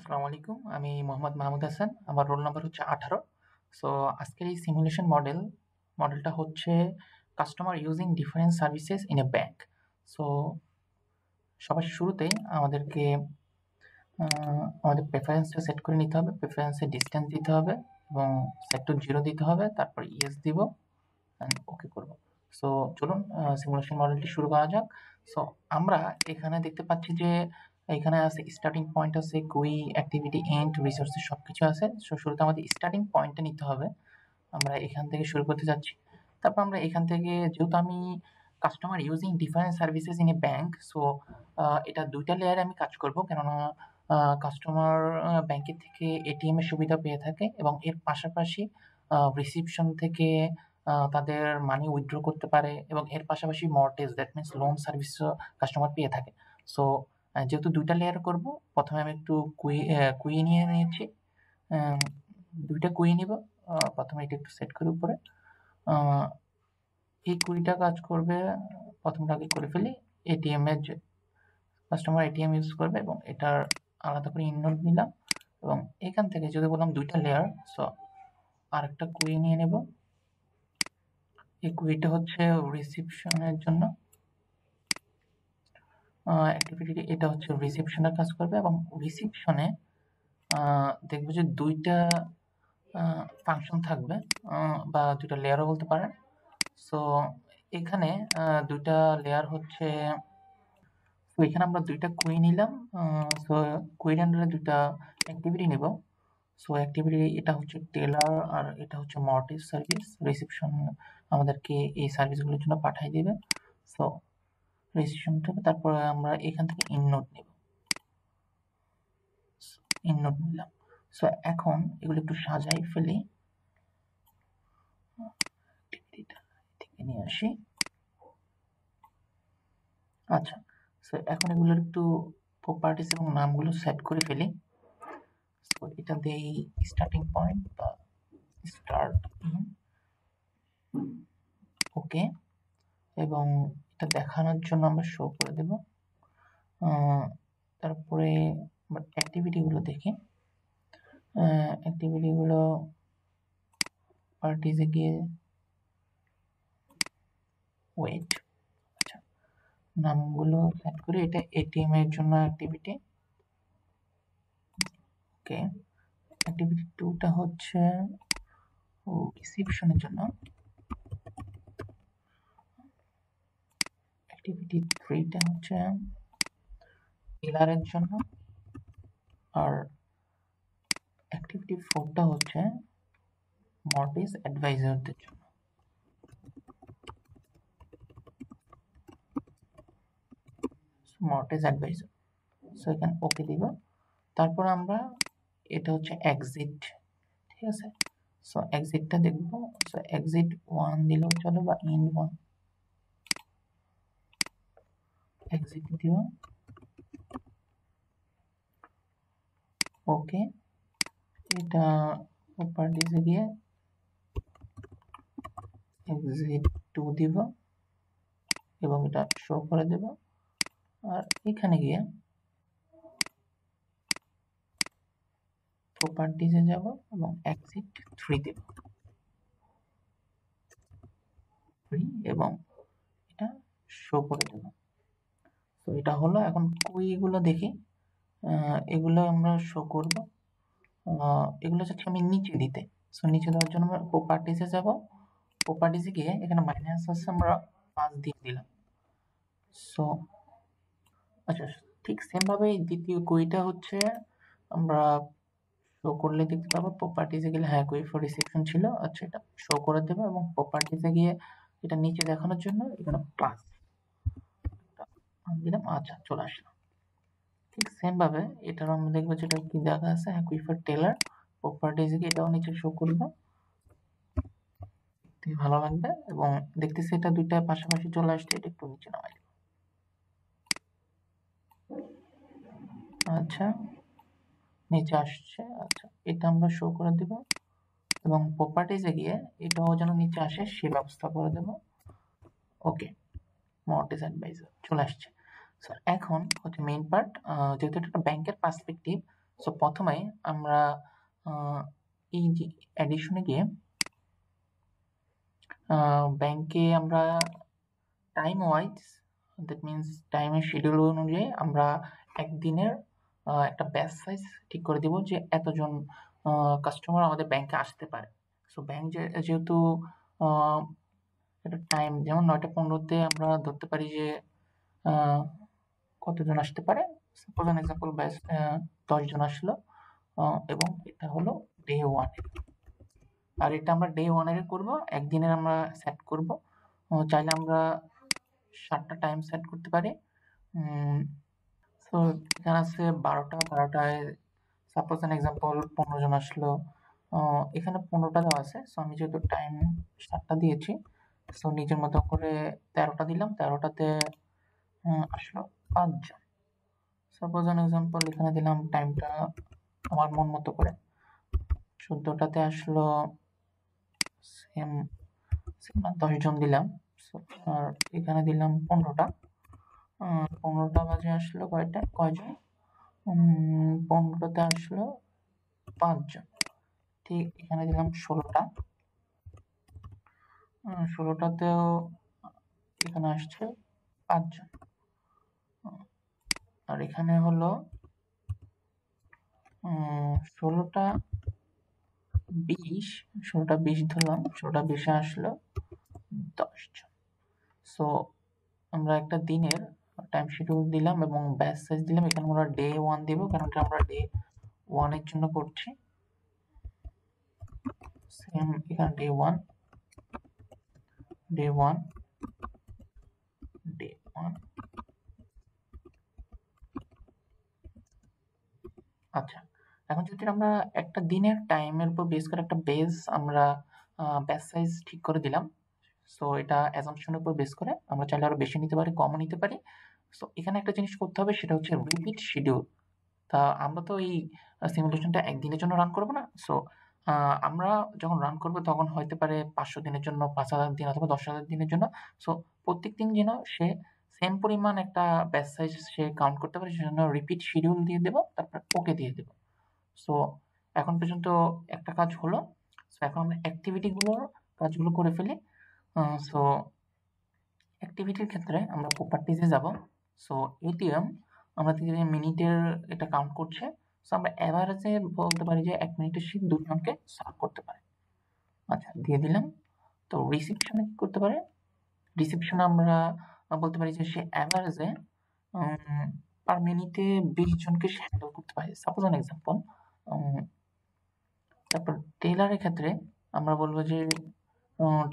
আসসালামু আলাইকুম। আমি মোহাম্মদ মাহমুদ হাসান। আমার রোল নাম্বার হচ্ছে 18। সো আজকের এই সিমুলেশন মডেলটা হচ্ছে customer using different services in a bank. So সবার শুরুতেই আমাদের প্রেফারেন্সটা সেট করে নিতে হবে। প্রেফারেন্সে ডিসট্যান্স দিতে হবে এবং সেট টু 0 দিতে হবে। তারপর ইয়েস দিব অ্যান্ড ওকে করব। সো চলুন সিমুলেশন মডেলটি শুরু করা যাক। সো আমরা এখানে দেখতে পাচ্ছি যে এখানে আছে স্টার্টিং পয়েন্ট আছে, কুই, অ্যাক্টিভিটি, এন্ড, রিসোর্সেস সবকিছু আছে। সো শুরুতে আমাদের স্টার্টিং পয়েন্টটা নিতে হবে। আমরা এখান থেকে শুরু করতে যাচ্ছি। তারপর আমরা এখান থেকে যেহেতু আমি customer using different services in a bank, so এটা ২ টা লেয়ারে আমি কাজ করব। কেননা কাস্টমার ব্যাংকের থেকে এটিএম এর সুবিধা পেয়ে থাকে এবং এর পাশাপাশি রিসিপশন থেকে তাদের মানি উইথড্র করতে পারে এবং এর পাশাপাশি মর্টগেজ দ্যাট মিনস লোন সার্ভিসও কাস্টমার পেয়ে থাকে। সো যেহেতু ২ টা লেয়ার করব, প্রথমে আমি একটু কুই নিয়ে নিয়েছি। ২ টা কুই নিব। প্রথমে এটা একটু সেট করি উপরে। আ এই কুইটা কাজ করবে, প্রথমটা আগে করে ফেলি। এটিএম এর যে কাস্টমার এটিএম ইউজ করবে এবং এটার আলাদা করে ইননোড নিলাম এবং এখান থেকে যদি বললাম ২ টা লেয়ার, সো আরেকটা কুই নিয়ে নেব। এই কুইটা হচ্ছে রিসিপশনের জন্য। অ্যাক্টিভিটি এটা হচ্ছে রিসিপশনের কাজ করবে এবং রিসিপশনে দেখব যে ২ টা ফাংশন থাকবে, বা ২ টা লেয়ারও বলতে পারেন। সো এখানে ২ টা লেয়ার হচ্ছে, তো এখানে আমরা ২ টা কুই নিলাম। সো কুইর আন্ডারে ২ টা অ্যাক্টিভিটি নিব। সো অ্যাক্টিভিটি এটা হচ্ছে টেলার আর এটা হচ্ছে মর্টগেজ সার্ভিস। রিসিপশন আমাদেরকে এই সার্ভিসগুলোর জন্য পাঠিয়ে দিবে। সো রিসিপশন থেকে তারপরে আমরা এখান থেকে ইননোড নিব। ইননোড নিলাম। সো এখন এগুলো একটু সাজাই ফেলি। অ্যাক্টিভিটিটা থেকে নিয়ে আসি। আচ্ছা, সো এখন এগুলোর একটু প্রপার্টিস এবং নামগুলো সেট করে ফেলি। সো এটা দেই স্টার্টিং পয়েন্ট বা স্টার্ট ইন, ওকে। এবং এটা দেখানোর জন্য আমরা শো করে দেব। তারপরে আমরা অ্যাক্টিভিটিগুলো দেখি। অ্যাক্টিভিটিগুলো পার্টিসে গিয়ে ওয়েট, আচ্ছা, নামগুলো সেট করি। এটা এটিএম এর জন্য অ্যাক্টিভিটি, ওকে। অ্যাক্টিভিটি 2 টা হচ্ছে রিসিপশনের জন্য। অ্যাক্টিভিটি 3 টা হচ্ছে টেলারের জন্য। আর অ্যাক্টিভিটি 4 টা হচ্ছে মর্টগেজ অ্যাডভাইজারদের জন্য। মর্টগেজ অ্যাডভাইজার, সো এখানে ওকে দিব। তারপর আমরা এটা হচ্ছে এক্সিট, ঠিক আছে। সো এক্সিটটা দেখব। সো এক্সিট 1 দিলেও চলে বা ইন 1, এক্সিট দিব, ওকে। এটা প্রপার্টিসে গিয়ে এক্সিট 2 দিব এবং এটা শো করে দেব। আর এখানে গিয়ে প্রপার্টিসে যাব এবং এক্সিট 3 দেব, 3, এবং এটা শো করে দেব। তো এটা হলো। এখন কুইগুলো দেখি। এগুলো আমরা শো করব। এগুলো চাচ্ছি আমি নিচে দিতে। সো নিচে দেওয়ার জন্য আমরা প্রপার্টিসে যাব। প্রপার্টিসে গিয়ে এখানে মাইনাস আছে, আমরা 5 দিয়ে দিলাম। সো আচ্ছা, ঠিক সেম ভাবে দ্বিতীয় কুইটা হচ্ছে আমরা শো করলে দেখতে পাবো। প্রপার্টিসে গেলে হ্যাঁ, কুই ফর রিসেপশন ছিল। আচ্ছা, এটা শো করে দেবো এবং প্রপার্টিসে গিয়ে এটা নিচে দেখানোর জন্য এখানে প্লাস দিলাম। আচ্ছা, চলে আসলো। ঠিক সেম ভাবে এটার আমরা দেখবো যেটা কি দেখা আছে, হ্যাঁ, কুই ফর টেলার। প্রপার্টিসে গিয়ে এটাও নিচে শো করবো, ভালো লাগবে। এবং দেখতেছি এটা ২ টা পাশাপাশি চলে আসছে। এটা একটু নিচে নামাই দেব। আচ্ছা, নিচে আসছে। আচ্ছা, এটা আমরা শো করে দেব এবং প্রপার্টিসে গিয়ে এটাও যেন নিচে আসে সে ব্যবস্থা করে দেব, ওকে। মর্টগেজ অ্যাডভাইজার চলে আসছে। সো এখন হচ্ছে মেইন পার্ট। যেহেতু এটা একটা ব্যাংকের পার্সপেক্টিভ, সো প্রথমে আমরা এই যে অ্যাডিশনে গিয়ে ব্যাংকে আমরা টাইম ওয়াইজ, দ্যাট মিনস টাইমের শিডিউল অনুযায়ী আমরা একদিনের একটা ব্যাচ সাইজ ঠিক করে দিব যে এতজন কাস্টমার আমাদের ব্যাংকে আসতে পারে। সো ব্যাংক যেহেতু একটা টাইম যেমন 9:15-তে আমরা ধরতে পারি যে কতজন আসতে পারে, সাপোজ অ্যান এক্সাম্পল ব্যাচ 10 জন আসলো, এবং এটা হলো ডে 1 আর এটা আমরা ডে 1 এর করব, একদিনের আমরা সেট করব। চাইলে আমরা 7টা টাইম সেট করতে পারি। সো এখানে আছে 12টায় সাপোজ অ্যান এক্সাম্পল 15 জন আসলো, এখানে 15টা দেওয়া আছে। সো আমি যেহেতু টাইম 7টা দিয়েছি, সো নিজের মতো করে 13টা দিলাম, 13টাতে আসলো 5 জন। সাপোজ অ্যান এক্সাম্পল এখানে দিলাম টাইমটা আমার মন মতো করে, 14টাতে আসলো সেম 10 জন দিলাম। আর এখানে দিলাম 15টা, 15টা বাজে আসলো কয়জন, 15টাতে আসলো 5 জন। ঠিক এখানে দিলাম 16টা, 16টাতেও এখানে আসছে 5 জন। আর এখানে হলো 16টা 20 ধরলাম, 16টা 20-এ আসলো 10 জন। সো আমরা একটা দিনের টাইম শিডিউল দিলাম এবং ব্যাচ সাইজ দিলাম। এখানে আমরা ডে 1 দিব, কারণ এটা আমরা ডে 1 এর জন্য করছি। সেম এখানে ডে 1 আচ্ছা, এখন যদি আমরা একটা দিনের টাইমের উপর বেস করে একটা বেস আমরা ব্যাচ সাইজ ঠিক করে দিলাম। সো এটা অ্যাজাম্পশনের উপর বেস করে আমরা চাইলে আরো বেশি নিতে পারি, কমও নিতে পারি। সো এখানে একটা জিনিস করতে হবে, সেটা হচ্ছে রিপিট শিডিউল। তা আমরা তো এই সিমুলেশনটা একদিনের জন্য রান করব না। সো আমরা যখন রান করব তখন হইতে পারে 500 দিনের জন্য, 5000 দিন অথবা 10,000 দিনের জন্য। সো প্রত্যেক দিন যেন সে সেম পরিমাণ একটা ব্যাচ সাইজ সে কাউন্ট করতে পারে, সেজন্য রিপিট শিডিউল দিয়ে দেব, তারপর ওকে দিয়ে দেব। সো এখন পর্যন্ত একটা কাজ হলো। সো এখন আমরা অ্যাক্টিভিটিগুলোর কাজগুলো করে ফেলি। সো অ্যাক্টিভিটির ক্ষেত্রে আমরা প্রপার্টিজে যাব। সো এটিএম আমরা দেখি যে মিনিটের এটা কাউন্ট করছে। সো আমরা এভারেজে বলতে পারি যে 1 মিনিটে সে 2 জনকে সার্ভ করতে পারে। আচ্ছা, দিয়ে দিলাম। তো রিসিপশনে কি করতে পারে? রিসিপশনে আমরা বলতে পারি যে সে এভারেজে পার মিনিটে 20 জনকে সে হ্যান্ডেল করতে পারে। Suppose an example. তারপর টেইলারের ক্ষেত্রে আমরা বলবো যে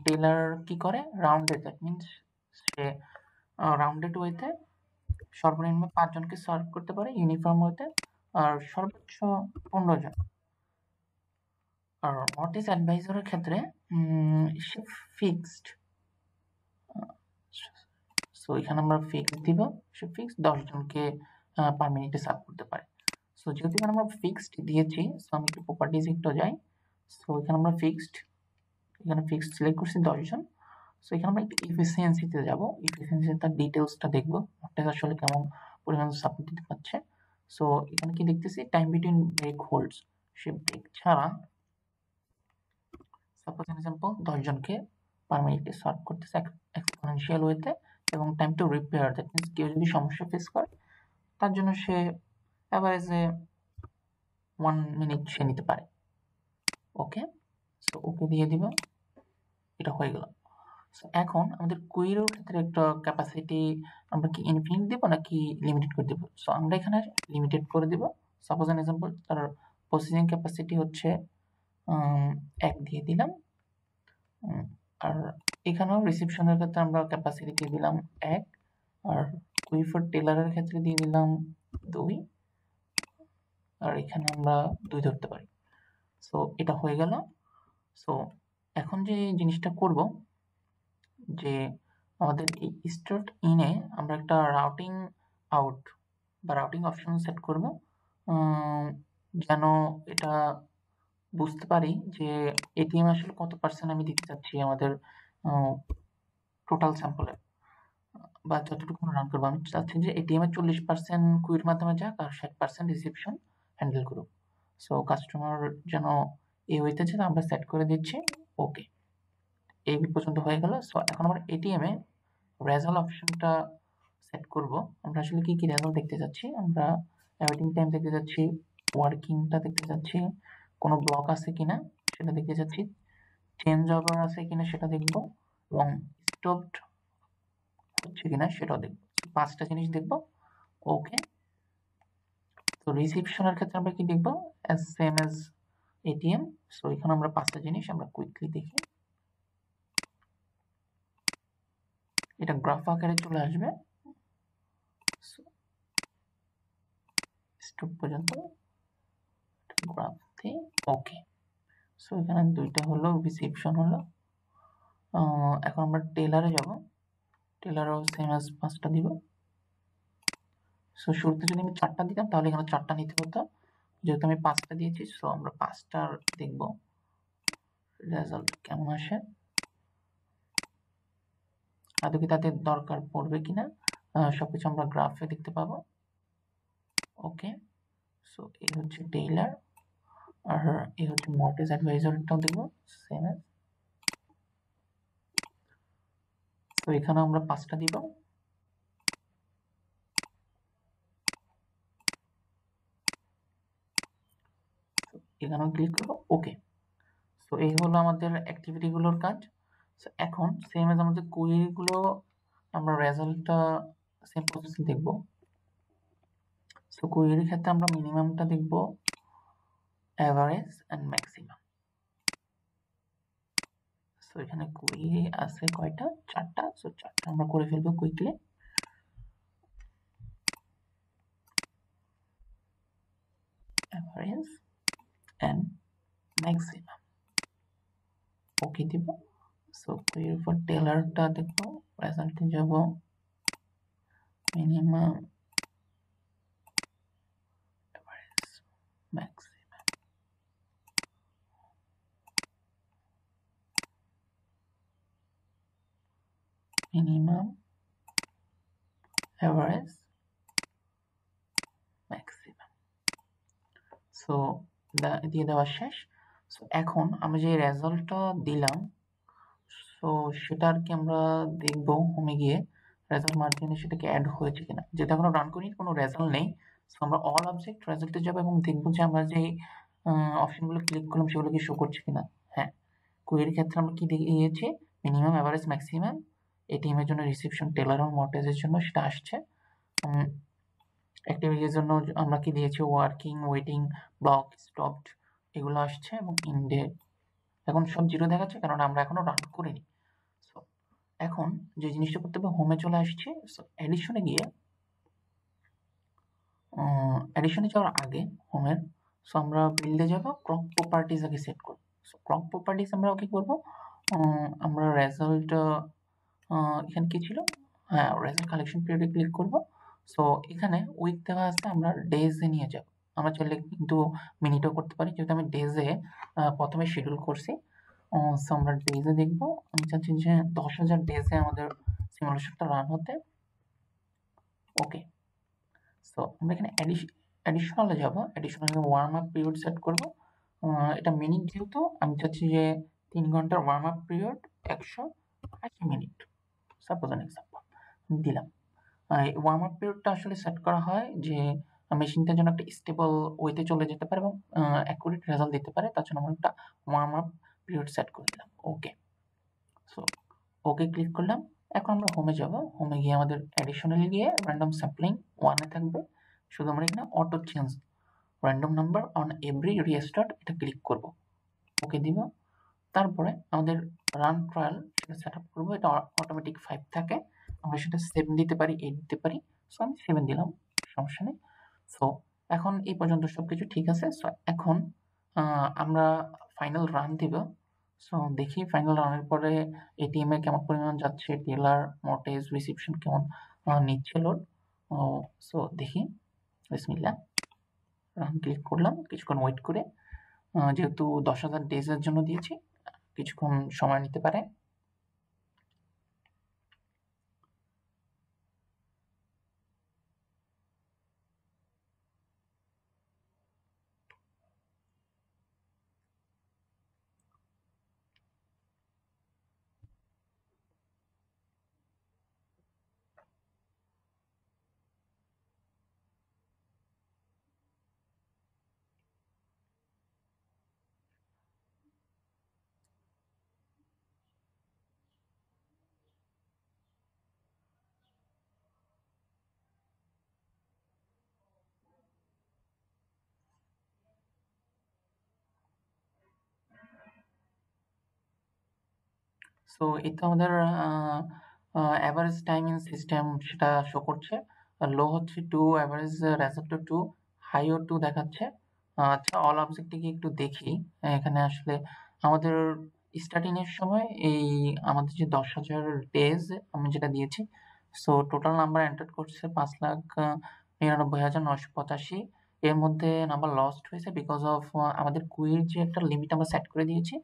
টেইলার কি করে? Rounded, that means say rounded ওয়েতে সর্বনিম্ন 5 জনকে সার্ভ করতে পারে ইউনিফর্ম ওয়েতে, আর সর্বোচ্চ 15 জন। আর অটিস অ্যাডভাইজরের ক্ষেত্রে সে ফিক্সড। সো এখানে আমরা ফিক্সড দিব, সে ফিক্সড 10 জনকে পার মিনিটে সার্ভ করতে পারে। সো যেহেতু এখানে আমরা ফিক্সড দিয়েছি, সো আমি একটু প্রপার্টিজ একটু যাই। সো এখানে আমরা ফিক্সড সিলেক্ট করছি 10 জন। সো এখানে আমরা একটু এফিসিয়েন্সিতে যাব, এফিসিয়েন্সি তার ডিটেলসটা দেখব, অর্থাৎ আসলে কেমন পরিমাণ সাপোর্ট দিতে পারছে। সো এখানে কি দেখতেছি, টাইম বিটুইন ব্রেক হোল্ডস, সে ব্রেক ছাড়া সাপোজ এক্সাম্পল 10 জনকে পার মিনিটে সার্ভ করতেছে এক্সপোনেনশিয়াল ওয়েতে, এবং time to repair, that means কেউ যদি সমস্যা ফেস করে তার জন্য সে অ্যাভারেজে 1 মিনিট সে নিতে পারে। ওকে, সো ওকে দিয়ে দিব, এটা হয়ে গেল। সো এখন আমাদের কুইরির ক্ষেত্রে একটা ক্যাপাসিটি আমরা কি ইনফিনিট দেব নাকি লিমিটেড করে দেব? সো আমরা এখানে লিমিটেড করে দেব। সাপোজ অ্যান এক্সাম্পল তার প্রসেসিং ক্যাপাসিটি হচ্ছে 1 দিয়ে দিলাম। আর এখানেও রিসিপশনের ক্ষেত্রে আমরা ক্যাপাসিটি দিয়ে দিলাম 1, আর কুই ফর টেলারের ক্ষেত্রে দিয়ে দিলাম 2, আর এখানে আমরা 2 ধরতে পারি। সো এটা হয়ে গেল। সো এখন যে জিনিসটা করব, যে আমাদের এই স্টার্ট ইনে আমরা একটা রাউটিং আউট বা রাউটিং অপশন সেট করব, যেন এটা বুঝতে পারি যে এটিএম আসলে কত পার্সেন্ট আমি দিতে চাচ্ছি আমাদের টোটাল স্যাম্পলে, বা যতটুকু রান করবো। আমি চাচ্ছি যে এটিএম এর 40% কুইর মাধ্যমে যাক আর 60% রিসিপশন হ্যান্ডেল করুক। সো কাস্টমার যেন এই ওয়েতে যেন আমরা সেট করে দিচ্ছি। ওকে, এই পর্যন্ত হয়ে গেল। সো এখন আমরা এটিএম এ রেজাল্ট অপশনটা সেট করব। আমরা আসলে কি রেজাল্ট দেখতে যাচ্ছি? আমরা ওয়েটিং টাইম দেখতে যাচ্ছি, ওয়ার্কিংটা দেখতে যাচ্ছি, কোনো ব্লক আছে কিনা সেটা দেখতে যাচ্ছি, চেঞ্জ ওভার আছে কিনা সেটা দেখব, এবং স্টপড হচ্ছে কিনা সেটাও দেখব। 5টা জিনিস দেখব। ওকে, তো রিসিপশনের ক্ষেত্রে আমরা কি দেখব? Same as ATM. সো এখানে আমরা 5টা জিনিস আমরা কুইকলি দেখি। এটা গ্রাফ আকারে চলে আসবে। স্টপ পর্যন্ত গ্রাফ দিয়ে ওকে। সো এখানে 2টা হলো, রিসিপশন হলো। এখন আমরা টেলারে যাব। টেলারও সেম অ্যাজ 5টা দিব। সো শুরুতে যদি আমি 4টা দিতাম তাহলে এখানে 4টা নিতে হতো, যেহেতু আমি 5টা দিয়েছি। সো আমরা 5টার দেখব রেজাল্ট কেমন আসে, আদৌ কি তাদের দরকার পড়বে কিনা, সবকিছু আমরা গ্রাফে দেখতে পাবো। ওকে, সো এই হচ্ছে টেইলার, আর এই হচ্ছে মর্টগেজ অ্যাডভাইজারটাও দেখবো সেম অ্যাজ। তো এখানে আমরা 5টা দিব। এখানেও ক্লিক করবো ওকে। সো এই হলো আমাদের অ্যাক্টিভিটি গুলোর কাজ। সো এখন সেম এজ আমাদের কোয়েরি গুলো আমরা রেজাল্টটা সেম প্রসেসে দেখব। সো কোয়েরির ক্ষেত্রে আমরা মিনিমামটা দেখব, অ্যাভারেজ এন্ড ম্যাক্সিমাম। সো এখানে কোয়েরি আছে কয়টা? 4টা। সো 4টা আমরা করে ফেলবো quickly. Average and maximum okay দিব। সো কোয়েরি ফর টেলারটা দেখব, রেজাল্টে যাব, minimum, average, maximum. Minimum, average, maximum. So দিয়ে দেওয়া শেষ। সো এখন আমরা যে রেজাল্টটা দিলাম, সো সেটা আর কি আমরা দেখবো হোমে গিয়ে রেজাল্ট মার্জিনে সেটাকে অ্যাড হয়েছে কিনা। যেটা এখনো রান করিনি, কোনো রেজাল্ট নেই। সো আমরা অল অবজেক্ট রেজাল্টে যাবো এবং দেখবো যে আমরা যে অপশনগুলো ক্লিক করলাম সেগুলো কি শো করছে কিনা। হ্যাঁ, কুয়েরির ক্ষেত্রে আমরা কি দিয়েছি? Minimum, average, maximum. এটিএম এর জন্য রিসিপশন, টেলার এবং মর্টগেজের জন্য সেটা আসছে। অ্যাক্টিভিটির জন্য আমরা কি দিয়েছি? ওয়ার্কিং, ওয়েটিং, ব্লক, স্টপড এগুলো আসছে, এবং ইন্ডে এখন সব 0 দেখাচ্ছে কারণ আমরা এখনো রান করিনি। সো এখন যে জিনিসটা করতে হবে, হোমে চলে আসছে। সো এডিশনে গিয়ে এডিশনে যাওয়ার আগে হোমের, সো আমরা বিল্ডে যাব, ক্লক প্রপার্টিজ আগে সেট করব। সো ক্লক প্রপার্টিজ আমরা কি করব? আমরা রেজাল্ট এখানে কি ছিল? হ্যাঁ, রেজাল্ট কালেকশন পিরিয়ডে ক্লিক করব। সো এখানে উইক দেওয়া আছে, আমরা ডেজে নিয়ে যাব। আমরা চাইলে কিন্তু মিনিটও করতে পারি, যেহেতু আমি ডেজে প্রথমে শিডিউল করছি। সো আমরা ডেজে দেখব। আমি চাচ্ছি যে 10,000 ডেজে আমাদের সিমুলেশনটা রান হতে। ওকে, সো আমরা এখানে অ্যাডিশনালে যাব। অ্যাডিশনালে ওয়ার্ম আপ পিরিয়ড সেট করব। এটা মিনিট, যেহেতু আমি চাচ্ছি যে 3 ঘন্টার warm up period 180 minute, suppose an example দিলাম। ওয়ার্ম আপ পিরিয়ডটা আসলে সেট করা হয় যে মেশিনটা যেন একটা স্টেবল ওয়েতে চলে যেতে পারে এবং অ্যাকুরেট রেজাল্ট দিতে পারে, তার জন্য আমরা একটা ওয়ার্ম আপ পিরিয়ড সেট করে দিলাম। ওকে, সো ওকে ক্লিক করলাম। এখন আমরা হোমে যাব। হোমে গিয়ে আমাদের অ্যাডিশনালি গিয়ে র্যান্ডম স্যাম্পলিং 1 এ থাকবে। শুধু আমরা এখানে auto change random number on every restart এটা ক্লিক করব। ওকে দিব। তারপরে আমাদের রান ট্রায়াল সেটা সেট আপ করবো। এটা অটোমেটিক 5 থাকে, আমরা সেটা 7 দিতে পারি, 8 দিতে পারি। সো আমি 7 দিলাম, সমস্যা নেই। সো এখন এই পর্যন্ত সবকিছু ঠিক আছে। সো এখন আমরা ফাইনাল রান দিব। সো দেখি ফাইনাল রানের পরে এটিএম এ কেমন পরিমাণ যাচ্ছে, টেলার, মর্টেজ, রিসিপশন কেমন নিচ্ছে লোড। সো দেখি, বিসমিল্লাহ, রান ক্লিক করলাম। কিছুক্ষণ ওয়েট করে, যেহেতু 10,000 ডেজের জন্য দিয়েছি, কিছুক্ষণ সময় নিতে পারে। সো এই তো আমাদের অ্যাভারেজ টাইম ইন সিস্টেম সেটা শো করছে। লো হচ্ছে 2, অ্যাভারেজ রেজাল্টও 2, হাইও 2 দেখাচ্ছে। আচ্ছা, অল অবজেক্টে গিয়ে একটু দেখি। এখানে আসলে আমাদের স্টার্টিং এর সময় এই আমাদের যে 10,000 ডেজ আমি যেটা দিয়েছি, সো টোটাল নাম্বার এন্টার করছে 5,99,985। এর মধ্যে নাম্বার লস্ট হয়েছে বিকজ অফ আমাদের কুইর যে একটা লিমিট আমরা সেট করে দিয়েছি,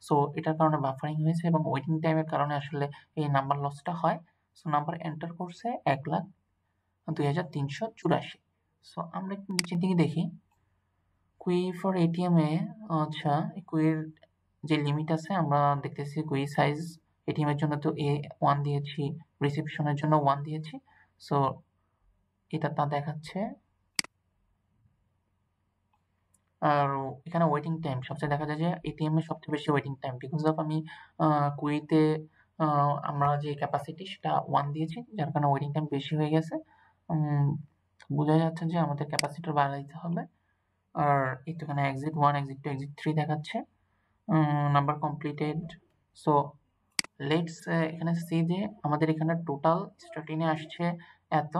সো এটার কারণে বাফারিং হয়েছে এবং ওয়েটিং টাইমের কারণে আসলে এই নাম্বার লসটা হয়। সো নাম্বার এন্টার করছে 1,02,384। সো আমরা একটু নিচের দিকে দেখি কুই ফর এটিএম এ। আচ্ছা, কুইয়ের যে লিমিট আছে আমরা দেখতেছি কুই সাইজ এটিএম এর জন্য তো A1 দিয়েছি, রিসেপশনের জন্য 1 দিয়েছি। সো এটা তা দেখাচ্ছে। আর এখানে ওয়েটিং টাইম সবচেয়ে দেখা যায় যে এটিএম এ সবচেয়ে বেশি ওয়েটিং টাইম বিকজ অফ আমি কুইতে আমরা যে ক্যাপাসিটি সেটা 1 দিয়েছি, যার কারণে ওয়েটিং টাইম বেশি হয়ে গেছে। বোঝা যাচ্ছে যে আমাদের ক্যাপাসিটর বাড়াইতে হবে। আর এই তো এখানে এক্সিট 1, এক্সিট 2, এক্সিট 3 দেখাচ্ছে। Number completed. সো লেটস এখানে সি যে আমাদের এখানে টোটাল স্টার্টিং এ আসছে এত।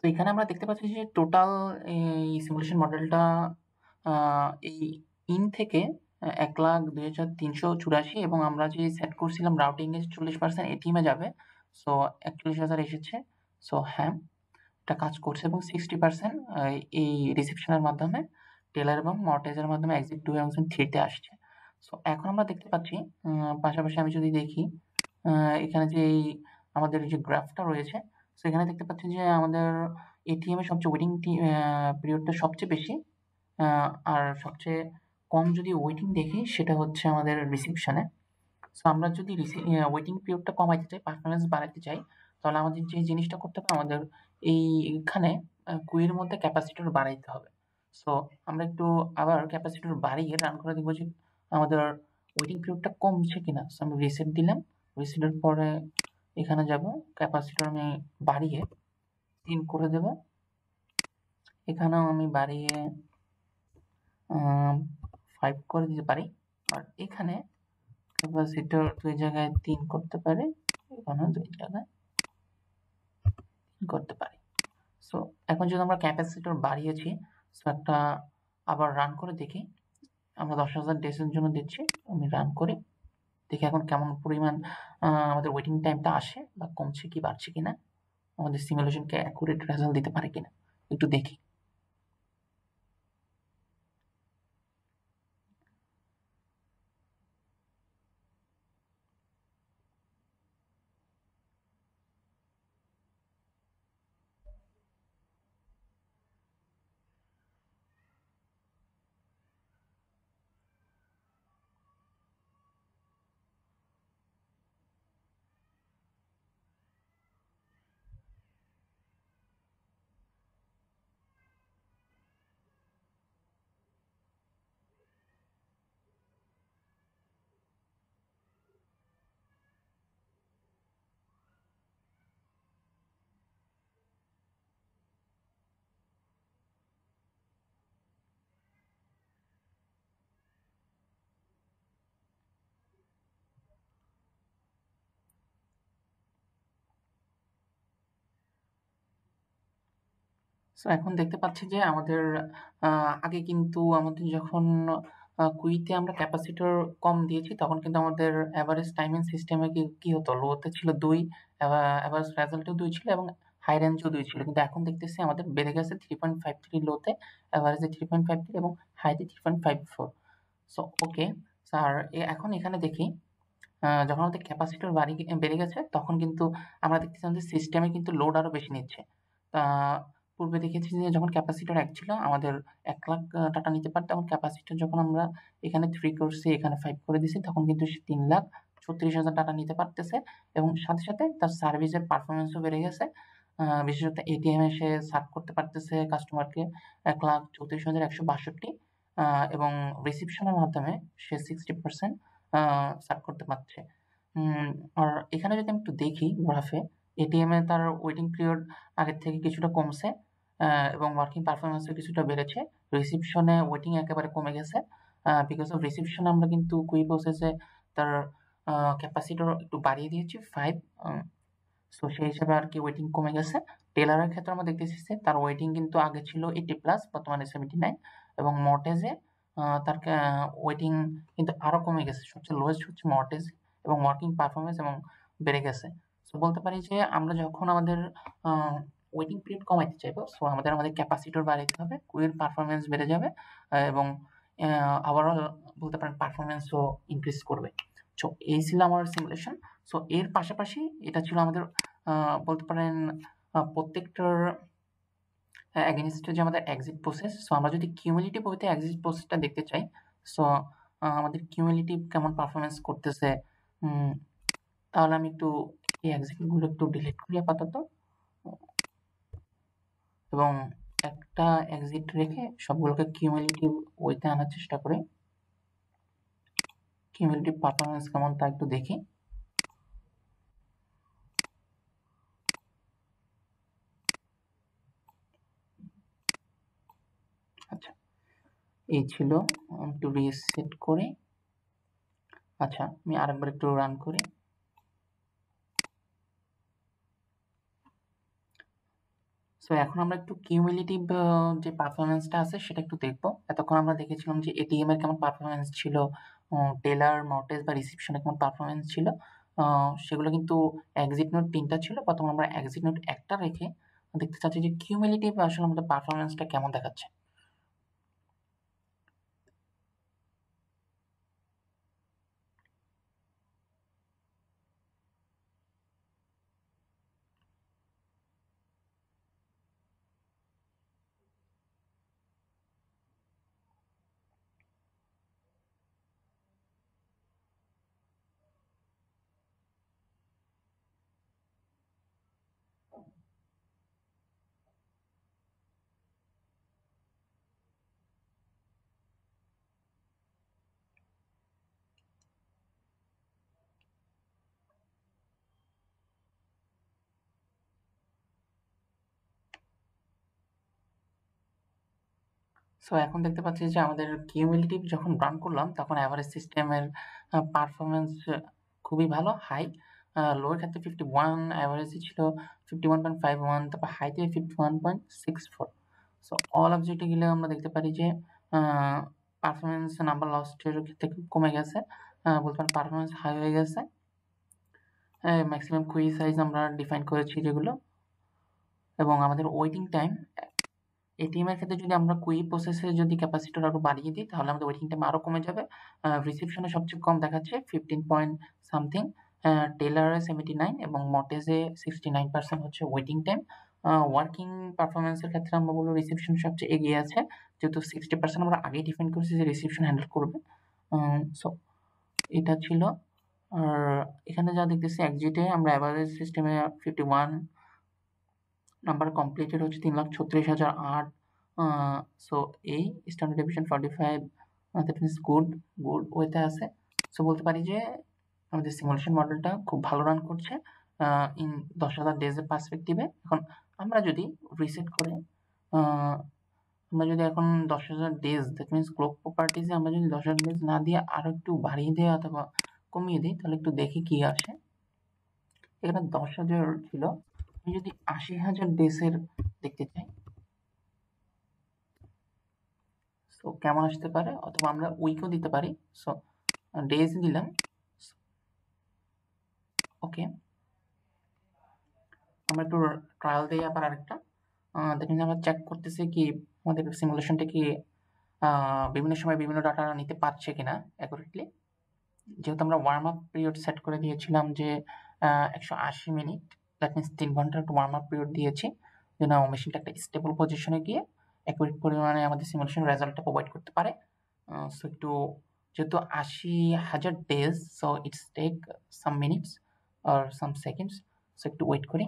তো এখানে আমরা দেখতে পাচ্ছি যে টোটাল এই সিমুলেশন মডেলটা এই ইন থেকে 1,02,384 এবং আমরা যে সেট করছিলাম রাউটিং এ 40% এটিএম এ যাবে। সো 41,000 এসেছে। সো হ্যাঁ, এটা কাজ করছে এবং 60% এই রিসেপশনের মাধ্যমে টেলার এবং মর্টেজের মাধ্যমে এক্সিট 2 এবং 3 তে আসছে। সো এখন আমরা দেখতে পাচ্ছি পাশাপাশি আমি যদি দেখি এখানে যে এই আমাদের যে গ্রাফটা রয়েছে, সো এখানে দেখতে পাচ্ছি যে আমাদের এটিএম এ সবচেয়ে ওয়েটিং পিরিয়ডটা সবচেয়ে বেশি। আর সবচেয়ে কম যদি ওয়েটিং দেখি সেটা হচ্ছে আমাদের রিসেপশনে। সো আমরা যদি ওয়েটিং পিরিয়ডটা কমাইতে চাই, পারফরম্যান্স বাড়াতে চাই, তাহলে আমাদের যে জিনিসটা করতে হবে আমাদের এইখানে কুইয়ের মধ্যে ক্যাপাসিটর বাড়াইতে হবে। সো আমরা একটু আবার ক্যাপাসিটর বাড়িয়ে রান করে দেখবো যে আমাদের ওয়েটিং পিরিয়ডটা কমছে কিনা। সো আমি রিসেট দিলাম, রিসেটের পরে এখানে যাব, ক্যাপাসিটর আমি বাড়িয়ে 3 করে দেব। এখানেও আমি বাড়িয়ে 5 করে দিতে পারি। আর এখানে ক্যাপাসিটর 2 জায়গায় 3 করতে পারি, এখানেও 2 জায়গায় করতে পারি। সো এখন যদি আমরা ক্যাপাসিটর বাড়িয়েছি, সো একটা আবার রান করে দেখি। আমরা 10,000 ডেসের জন্য দিচ্ছি, আমি রান করি, দেখি এখন কেমন পরিমাণ আমাদের ওয়েটিং টাইমটা আসে বা কমছে কি বাড়ছে কিনা, আমাদের সিমুলেশনকে অ্যাকুরেট রেজাল্ট দিতে পারে কিনা একটু দেখি। সো এখন দেখতে পাচ্ছি যে আমাদের আগে কিন্তু আমাদের যখন কুইতে আমরা ক্যাপাসিটর কম দিয়েছি তখন কিন্তু আমাদের এভারেজ টাইমিং সিস্টেমে কি হতো, লোতে ছিল 2, এভারেজ রেজাল্টেও 2 ছিল এবং হাই রেঞ্জেও 2 ছিল। কিন্তু এখন দেখতেছি আমাদের বেড়ে গেছে 3.53 লোতে, এভারেজে 3.53 এবং হাইতে 3.54। সো ওকে স্যার, এখন এখানে দেখি যখন আমাদের ক্যাপাসিটর বেড়ে গেছে তখন কিন্তু আমরা দেখতেছিলাম যে সিস্টেমে কিন্তু লোড আরো বেশি নিচ্ছে। তা পূর্বে দেখেছি যে যখন ক্যাপাসিটর ১ ছিল আমাদের ১,০০,০০০ টাকা নিতে পারত, এবং ক্যাপাসিটর যখন আমরা এখানে 3 করছি, এখানে 5 করে দিছি, তখন কিন্তু সে ৩,৩৬,০০০ টাকা নিতে পারতেছে, এবং সাথে, সাথে তার সার্ভিসের পারফরম্যান্সও বেড়ে গেছে। বিশেষত এটিএম এ সে সার্ভ করতে পারতেছে কাস্টমারকে ১,৩৪,১৬২ এবং রিসিপশনের মাধ্যমে সে 60% আ সার্ভ করতে পারছে। উম আর এখানে যদি আমি একটু দেখি গ্রাফে, এটিএম এ তার ওয়েটিং পিরিয়ড আগের থেকে কিছুটা কমছে, এবং ওয়ার্কিং পারফরম্যান্স ও কিছুটা বেড়েছে। রিসিপশনে ওয়েটিং একেবারে কমে গেছে। বিকজ অফ রিসিপশন আমরা কিন্তু কুইক প্রসেসে তার ক্যাপাসিটর একটু বাড়িয়ে দিয়েছি ৫, সো সেই হিসাবে আরকি ওয়েটিং কমে গেছে। টেলরের ক্ষেত্রে আমরা দেখতেছি যে তার ওয়েটিং কিন্তু আগে ছিল 80+, বর্তমানে 79, এবং মর্টেজে তার ওয়েটিং কিন্তু আরো কমে গেছে। সবচেয়ে লোয়েস্ট হচ্ছে মর্টেজ, এবং ওয়ার্কিং পারফরম্যান্স এবং বেড়ে গেছে। সো বলতে পারি যে আমরা যখন আমাদের আ ওয়েটিং পিরিয়ড কমাইতে চাইবো, সো আমাদের ক্যাপাসিটর বাড়াইতে হবে, কুইয়ের পারফরম্যান্স বেড়ে যাবে, এবং ওভারঅল বলতে পারেন পারফরম্যান্সও ইনক্রিজ করবে। সো এই ছিল আমার সিমুলেশন। সো এর পাশাপাশি এটা ছিল আমাদের বলতে পারেন প্রত্যেকটার এগেইনস্টে যে আমাদের এক্সিট প্রসেস। সো আমরা যদি কিউমুলেটিভ ওয়েতে এক্সিট প্রসেসটা দেখতে চাই, সো আমাদের কিউমুলেটিভ কেমন পারফরম্যান্স করতেছে, উম তাহলে আমি একটু এই এক্সিট গুলো একটু ডিলিট করি আপাতত, এবং একটা এক্সিট রেখে সবগুলোকে কিউমুলেটিভ ওয়েতে আনার চেষ্টা করি। কিউমুলেটিভ পারফরম্যান্স কেমন তা একটু দেখি। আচ্ছা, এই ছিল। একটু রিসেট করি। আচ্ছা, আমি আরেকবার একটু রান করি। সো এখন আমরা একটু কিউমুলেটিভ যে পারফরম্যান্সটা আছে সেটা একটু দেখব। এতক্ষণ আমরা দেখেছিলাম যে এটিএম এর কেমন পারফরম্যান্স ছিল, টেলার, মর্টেজ বা রিসিপশন এর কেমন পারফরম্যান্স ছিল। সেগুলো কিন্তু এক্সিট নোড ৩ টা ছিল। বর্তমানে আমরা এক্সিট নোড ১ টা রেখে দেখতে চাচ্ছি যে কিউমুলেটিভ আসলে আমাদের পারফরম্যান্সটা কেমন দেখাচ্ছে। সো এখন দেখতে পাচ্ছি যে আমাদের কিউমুলেটিভ যখন রান করলাম তখন এভারেজ সিস্টেমের পারফরম্যান্স খুবই ভালো, হাই। লো এর ক্ষেত্রে 51, এভারেজে ছিল 51.51, তারপর হাইতে 51.64। সো অল অবজেক্টে গেলে আমরা দেখতে পারি যে পারফরম্যান্স নাম্বার লস্টের ক্ষেত্রে খুব কমে গেছে। বলতে পারেন পারফরম্যান্স হাই হয়ে গেছে। ম্যাক্সিমাম কুই সাইজ আমরা ডিফাইন করেছি যেগুলো, এবং আমাদের ওয়েটিং টাইম, এটিএম এর ক্ষেত্রে যদি আমরা কুইক প্রসেসে যদি ক্যাপাসিটর আরো বাড়িয়ে দিই তাহলে আমাদের ওয়েটিং টাইম আরো কমে যাবে। রিসিপশনে সবচেয়ে কম দেখাচ্ছে 15 পয়েন্ট সামথিং, টেলরে 79, এবং মর্টেজে 69% হচ্ছে ওয়েটিং টাইম। ওয়ার্কিং পারফরম্যান্স এর ক্ষেত্রে আমরা বলব রিসিপশন সবচেয়ে এগিয়ে আছে, যেহেতু 60% আমরা আগেই ডিফাইন করেছি যে রিসিপশন হ্যান্ডেল করবে। সো এটা ছিল। আর এখানে যা দেখতেছি এক্সিটে আমরা এভারেজ সিস্টেমে 51 নাম্বার কমপ্লিটেড হচ্ছে ৩,৩৬,০০৮। সো এই standard deviation 45, that means good ওয়েতে আছে। সো বলতে পারি যে আমাদের সিমুলেশন মডেলটা খুব ভালো রান করছে ইন ১০,০০০ ডেজের পার্সপেক্টিভে। এখন আমরা যদি রিসেট করে আমরা যদি এখন ১০,০০০ ডেজ, দ্যাট মিনস ক্লক প্রপার্টিজে আমরা যদি ১০,০০০ ডেজ না দিয়ে আরো একটু বাড়িয়ে দেই অথবা কমিয়ে দিই তাহলে একটু দেখি কি আসে। এখানে ১০,০০০ ছিল, আমি যদি ৮০,০০০ ডেজের দেখতে চাই, সো কেমন আসতে পারে, অথবা আমরা উইকও দিতে পারি। সো ডেজ দিলাম, ওকে। আমরা একটু ট্রায়াল দিই আবার আরেকটা, দেখুন আমরা চেক করতেছি কি আমাদের সিমুলেশনটা কি বিভিন্ন সময় বিভিন্ন ডাটা নিতে পারছে কিনা অ্যাকুরেটলি। যেহেতু আমরা ওয়ার্ম আপ পিরিয়ড সেট করে দিয়েছিলাম যে 180 মিনিট, দ্যাট মিনস 3 ঘন্টা একটা ওয়ার্ম আপ পিরিয়ড দিয়েছি যেন মেশিনটা একটা স্টেবল পজিশনে গিয়ে অ্যাকুরেট পরিমাণে আমাদের সিমুলেশন রেজাল্টটা প্রোভাইড করতে পারে। সো একটু যেহেতু 80,000 days, so it's take some minutes or some seconds, so একটু ওয়েট করি।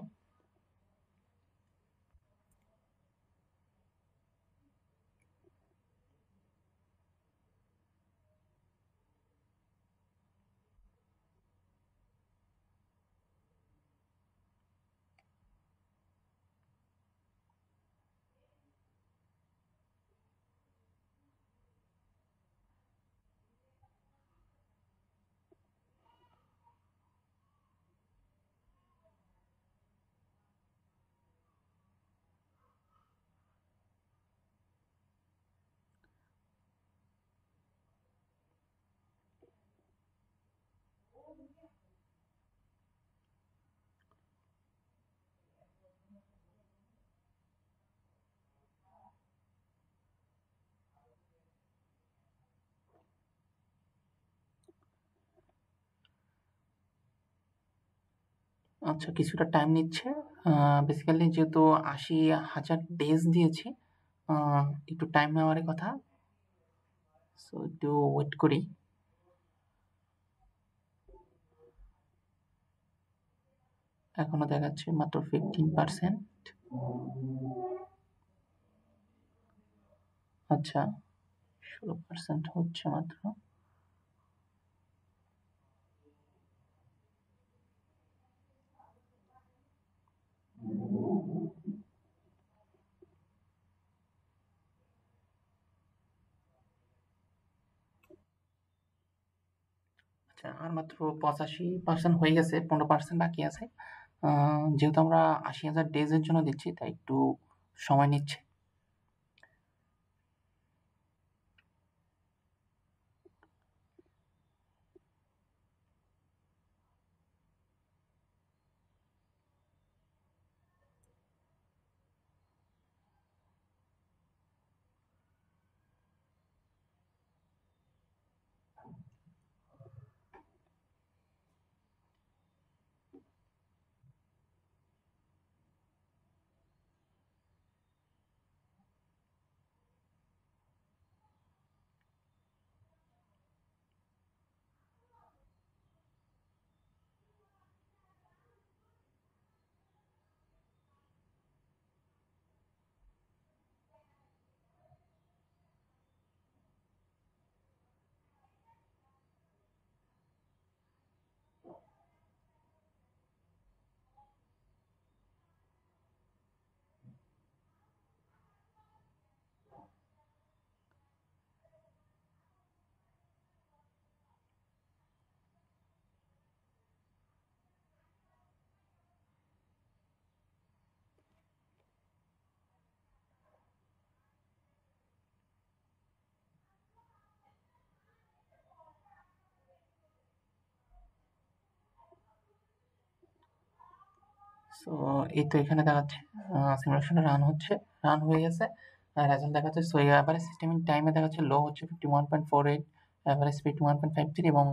আচ্ছা, কিছুটা টাইম নিচ্ছে। বেসিক্যালি যেহেতু 80,000 ডেজ দিয়েছি, একটু টাইম নেওয়ারই কথা। সো একটু ওয়েট করি। এখনো দেখাচ্ছে মাত্র 15%। আচ্ছা, 16% হচ্ছে মাত্র। আচ্ছা, আর মাত্র 85% হয়ে গেছে, 15% বাকি আছে। যেহেতু আমরা 80,000 ডেজের জন্য দিচ্ছি, তাই একটু সময় নিচ্ছে। সো এই তো এখানে দেখাচ্ছে সিমুলেশনটা রান হচ্ছে, রান হয়ে গেছে। রেজাল্ট দেখাচ্ছে। সো এভারেজ সিস্টেমিং টাইমে দেখাচ্ছে লো হচ্ছে 51.48, এভারেজ 51.53 এবং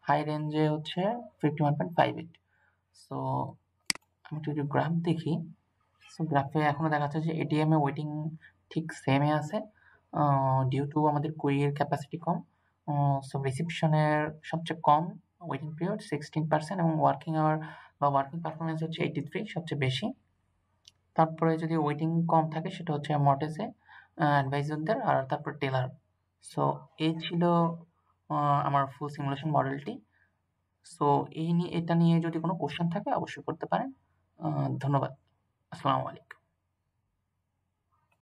হাই রেঞ্জে হচ্ছে 51.58। সো আমি একটু যদি গ্রাফ দেখি, সো গ্রাফে এখনো দেখাচ্ছে যে এটিএম এ ওয়েটিং ঠিক সেমই আছে ডিউ টু আমাদের কুইয়ের ক্যাপাসিটি কম। সো রিসিপশনের সবচেয়ে কম ওয়েটিং পিরিয়ড 16% এবং ওয়ার্কিং আওয়ার বা ওয়ার্কিং পারফরমেন্স হচ্ছে 83, সবচেয়ে বেশি। তারপরে যদি ওয়েটিং কম থাকে সেটা হচ্ছে মর্টেজে অ্যাডভাইজরদের, আর তারপর টেলার। সো এই ছিল আমার ফুল সিমুলেশন মডেলটি। সো এটা নিয়ে যদি কোনো কোশ্চেন থাকে অবশ্যই করতে পারেন। ধন্যবাদ। আসসালামু আলাইকুম।